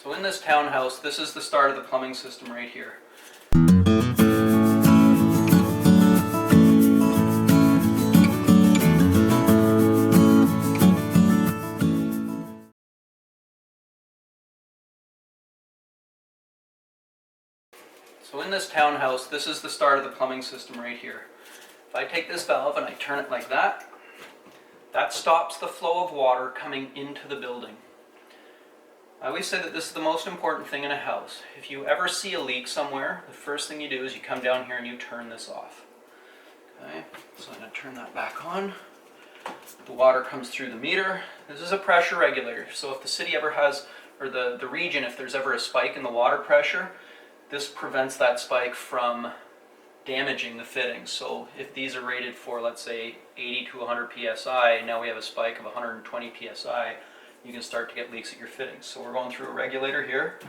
So in this townhouse, this is the start of the plumbing system right here. So in this townhouse, this is the start of the plumbing system right here. If I take this valve and I turn it like that, that stops the flow of water coming into the building. I always say that this is the most important thing in a house. If you ever see a leak somewhere, the first thing you do is you come down here and you turn this off. Okay, so I'm going to turn that back on. The water comes through the meter. This is a pressure regulator, so if the city ever has, or the region, if there's ever a spike in the water pressure, this prevents that spike from damaging the fittings. So if these are rated for, let's say, 80 to 100 psi, now we have a spike of 120 psi, you can start to get leaks at your fittings. So we're going through a regulator here.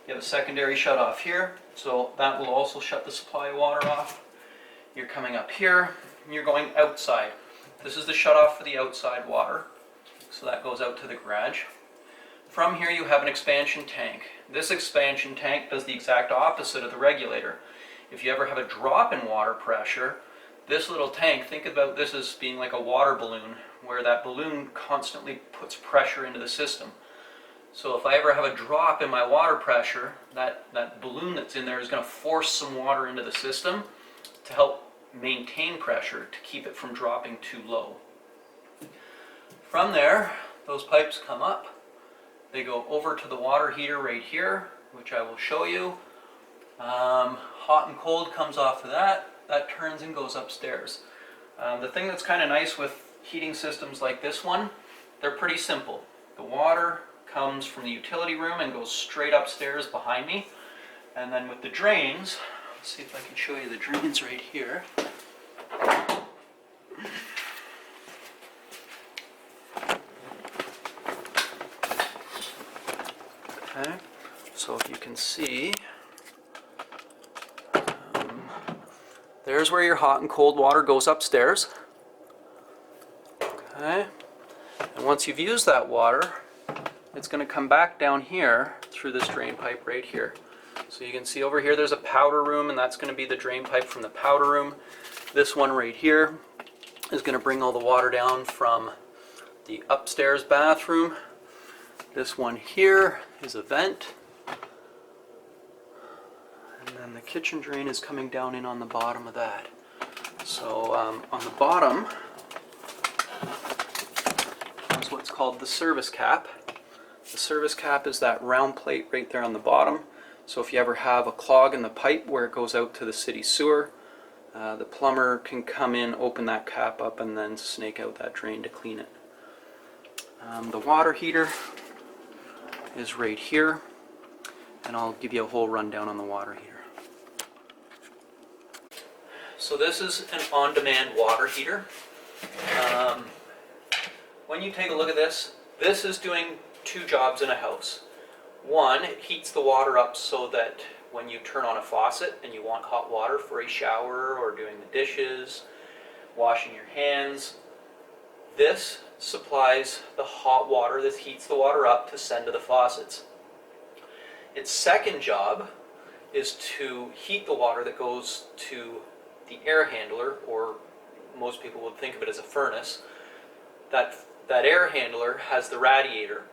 You have a secondary shutoff here, so that will also shut the supply of water off. You're coming up here, and you're going outside. This is the shutoff for the outside water, so that goes out to the garage. From here you have an expansion tank. This expansion tank does the exact opposite of the regulator. If you ever have a drop in water pressure, this little tank, think about this as being like a water balloon, where that balloon constantly puts pressure into the system. So if I ever have a drop in my water pressure, that balloon that's in there is going to force some water into the system to help maintain pressure, to keep it from dropping too low. From there, those pipes come up. They go over to the water heater right here, which I will show you. Hot and cold comes off of that. That turns and goes upstairs. The thing that's kind of nice with heating systems like this one, they're pretty simple. The water comes from the utility room and goes straight upstairs behind me. And then with the drains, let's see if I can show you the drains right here. Okay, so if you can see, there's where your hot and cold water goes upstairs. Okay, and once you've used that water, it's going to come back down here through this drain pipe right here. So you can see over here there's a powder room, and that's going to be the drain pipe from the powder room. This one right here is going to bring all the water down from the upstairs bathroom. This one here is a vent. And then the kitchen drain is coming down in on the bottom of that. So on the bottom is what's called the service cap. The service cap is that round plate right there on the bottom. So if you ever have a clog in the pipe where it goes out to the city sewer, the plumber can come in, open that cap up, and then snake out that drain to clean it. The water heater is right here, and I'll give you a whole rundown on the water heater. So this is an on-demand water heater. When you take a look at this, this is doing two jobs in a house. One, it heats the water up so that when you turn on a faucet and you want hot water for a shower or doing the dishes, washing your hands, this supplies the hot water that heats the water up to send to the faucets. Its second job is to heat the water that goes to the air handler, or most people would think of it as a furnace. That air handler has the radiator.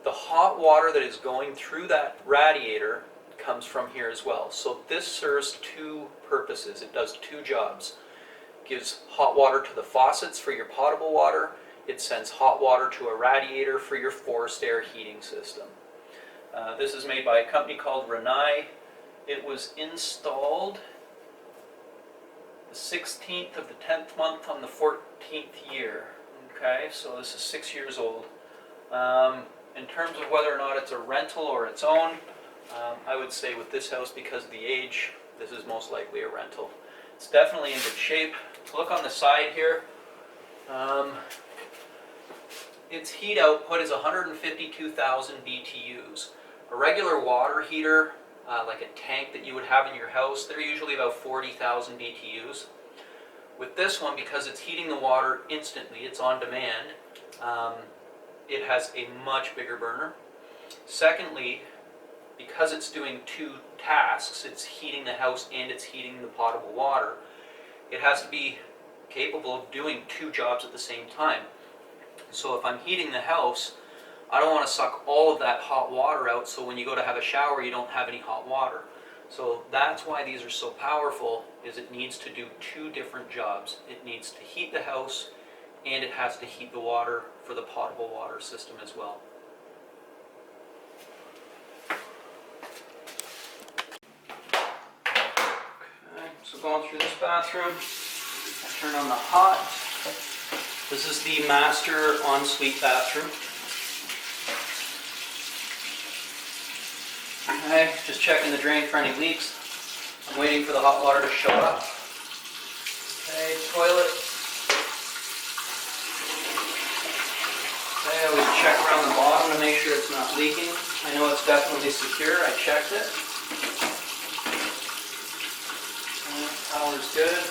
The hot water that is going through that radiator comes from here as well. So this serves two purposes. It does two jobs. It gives hot water to the faucets for your potable water. It sends hot water to a radiator for your forced air heating system. This is made by a company called Renai. It was installed the 16th of the 10th month on the 14th year. Okay, so this is 6 years old. In terms of whether or not it's a rental or its own, I would say with this house, because of the age, this is most likely a rental. It's definitely in good shape. Look on the side here. Its heat output is 152,000 BTUs. A regular water heater, like a tank that you would have in your house, they're usually about 40,000 BTUs. With this one, because it's heating the water instantly, it's on demand, it has a much bigger burner. Secondly, because it's doing two tasks, it's heating the house and it's heating the potable water, it has to be capable of doing two jobs at the same time. So if I'm heating the house, I don't want to suck all of that hot water out, so when you go to have a shower, you don't have any hot water. So that's why these are so powerful, is it needs to do two different jobs. It needs to heat the house, and it has to heat the water for the potable water system as well. Okay, so going through this bathroom, I turn on the hot. This is the master ensuite bathroom. Okay, just checking the drain for any leaks. I'm waiting for the hot water to show up. Okay, toilet. Okay, I always check around the bottom to make sure it's not leaking. I know it's definitely secure, I checked it. Okay, power's good.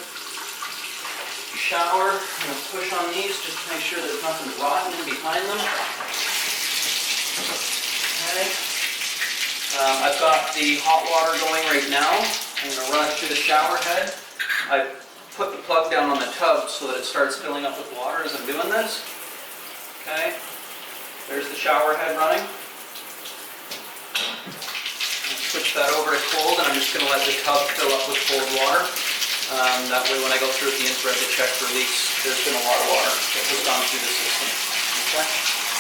Shower, I'm going to push on these just to make sure there's nothing rotten in behind them. Okay. I've got the hot water going right now. I'm going to run it through the shower head. I put the plug down on the tub so that it starts filling up with water as I'm doing this. Okay, there's the shower head running. I'll switch that over to cold, and I'm just going to let the tub fill up with cold water. That way when I go through the infrared to check for leaks, there's been a lot of water that has gone through the system. Okay.